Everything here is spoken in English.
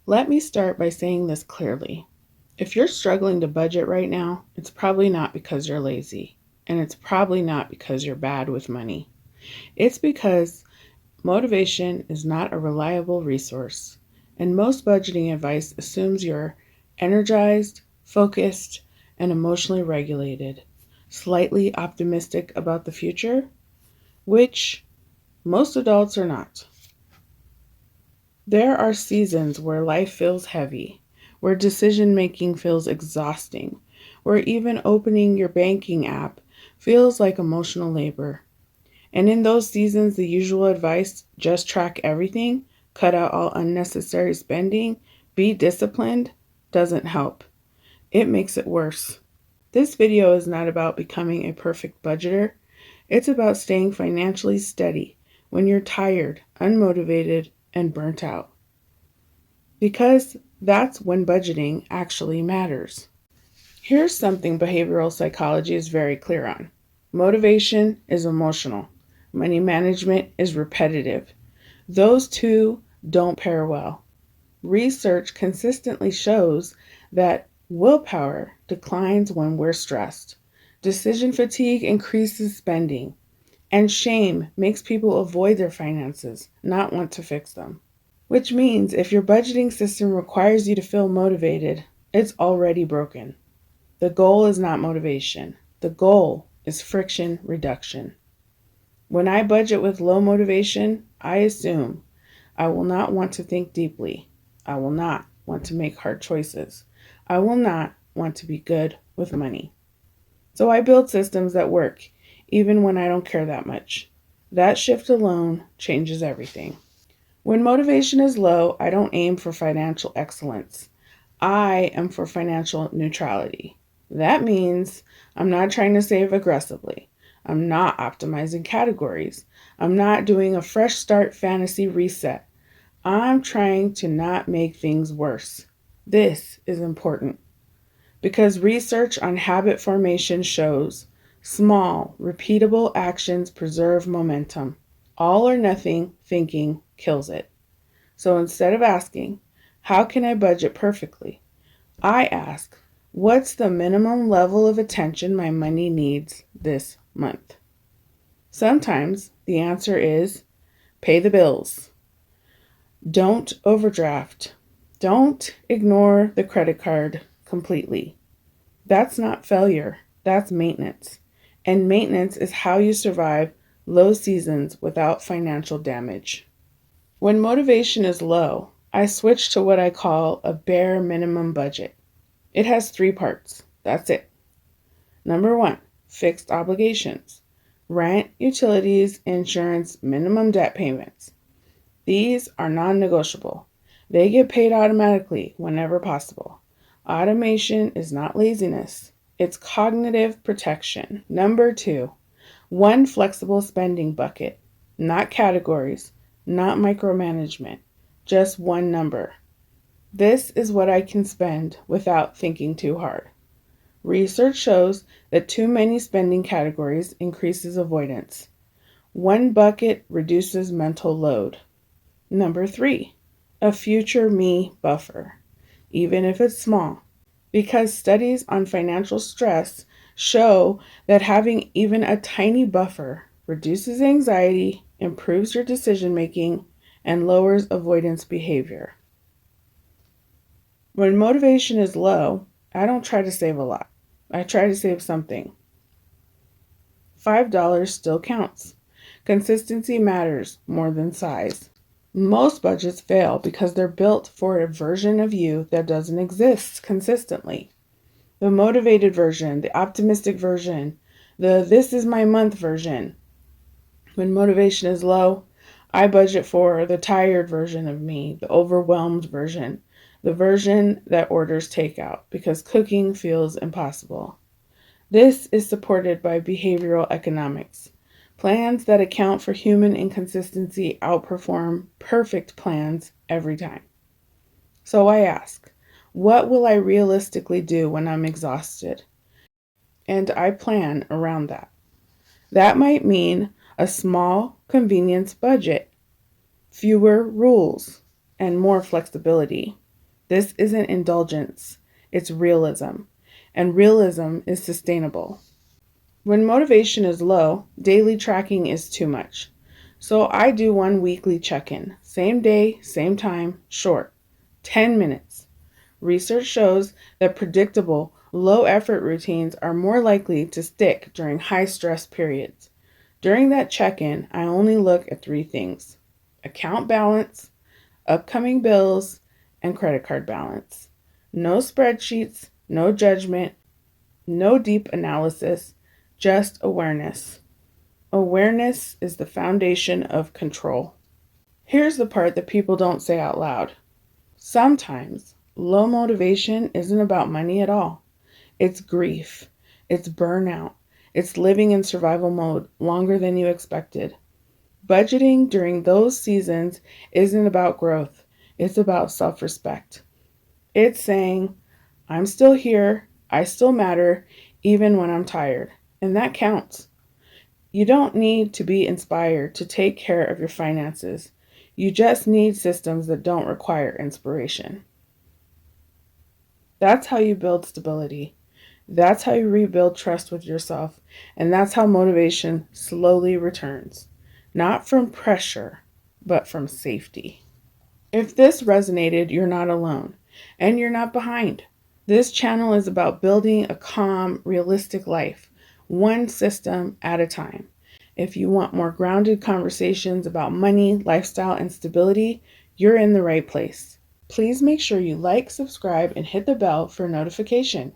Let me start by saying this clearly. If you're struggling to budget right now, it's probably not because you're lazy, and it's probably not because you're bad with money. It's because motivation is not a reliable resource, and most budgeting advice assumes you're energized, focused, and emotionally regulated, slightly optimistic about the future, which most adults are not. There are seasons where life feels heavy, where decision making feels exhausting, where even opening your banking app feels like emotional labor. And in those seasons, the usual advice, just track everything, cut out all unnecessary spending, be disciplined, doesn't help. It makes it worse. This video is not about becoming a perfect budgeter. It's about staying financially steady when you're tired, unmotivated, and burnt out. Because that's when budgeting actually matters. Here's something behavioral psychology is very clear on. Motivation is emotional. Money management is repetitive. Those two don't pair well. Research consistently shows that willpower declines when we're stressed. Decision fatigue increases spending. And shame makes people avoid their finances, not want to fix them. Which means if your budgeting system requires you to feel motivated, it's already broken. The goal is not motivation. The goal is friction reduction. When I budget with low motivation, I assume I will not want to think deeply. I will not want to make hard choices. I will not want to be good with money. So I build systems that work, even when I don't care that much. That shift alone changes everything. When motivation is low, I don't aim for financial excellence. I am for financial neutrality. That means I'm not trying to save aggressively. I'm not optimizing categories. I'm not doing a fresh start fantasy reset. I'm trying to not make things worse. This is important because research on habit formation shows small, repeatable actions preserve momentum. All or nothing thinking kills it. So instead of asking, how can I budget perfectly? I ask, what's the minimum level of attention my money needs this month? Sometimes the answer is pay the bills. Don't overdraft. Don't ignore the credit card completely. That's not failure, that's maintenance. And maintenance is how you survive low seasons without financial damage. When motivation is low, I switch to what I call a bare minimum budget. It has three parts. That's it. Number one, fixed obligations. Rent, utilities, insurance, minimum debt payments. These are non-negotiable. They get paid automatically whenever possible. Automation is not laziness. It's cognitive protection. Number two, one flexible spending bucket. Not categories, not micromanagement, just one number. This is what I can spend without thinking too hard. Research shows that too many spending categories increases avoidance. One bucket reduces mental load. Number three, a future me buffer, even if it's small, because studies on financial stress show that having even a tiny buffer reduces anxiety, improves your decision making, and lowers avoidance behavior. When motivation is low, I don't try to save a lot. I try to save something. $5 still counts. Consistency matters more than size. Most budgets fail because they're built for a version of you that doesn't exist consistently. The motivated version, the optimistic version, the this is my month version. When motivation is low, I budget for the tired version of me, the overwhelmed version, the version that orders takeout because cooking feels impossible. This is supported by behavioral economics. Plans that account for human inconsistency outperform perfect plans every time. So I ask, what will I realistically do when I'm exhausted? And I plan around that. That might mean a small convenience budget, fewer rules, and more flexibility. This isn't indulgence, it's realism. And realism is sustainable. When motivation is low, daily tracking is too much. So I do one weekly check in. Same day, same time, short. 10 minutes. Research shows that predictable, low effort routines are more likely to stick during high stress periods. During that check in, I only look at three things: account balance, upcoming bills, and credit card balance. No spreadsheets, no judgment, no deep analysis, just awareness. Awareness is the foundation of control. Here's the part that people don't say out loud. Sometimes low motivation isn't about money at all. It's grief, it's burnout, it's living in survival mode longer than you expected. Budgeting during those seasons isn't about growth, it's about self respect. It's saying, I'm still here, I still matter, even when I'm tired. And that counts. You don't need to be inspired to take care of your finances. You just need systems that don't require inspiration. That's how you build stability. That's how you rebuild trust with yourself. And that's how motivation slowly returns. Not from pressure, but from safety. If this resonated, you're not alone. And you're not behind. This channel is about building a calm, realistic life, one system at a time. If you want more grounded conversations about money, lifestyle, and stability, you're in the right place. Please make sure you like, subscribe, and hit the bell for notification.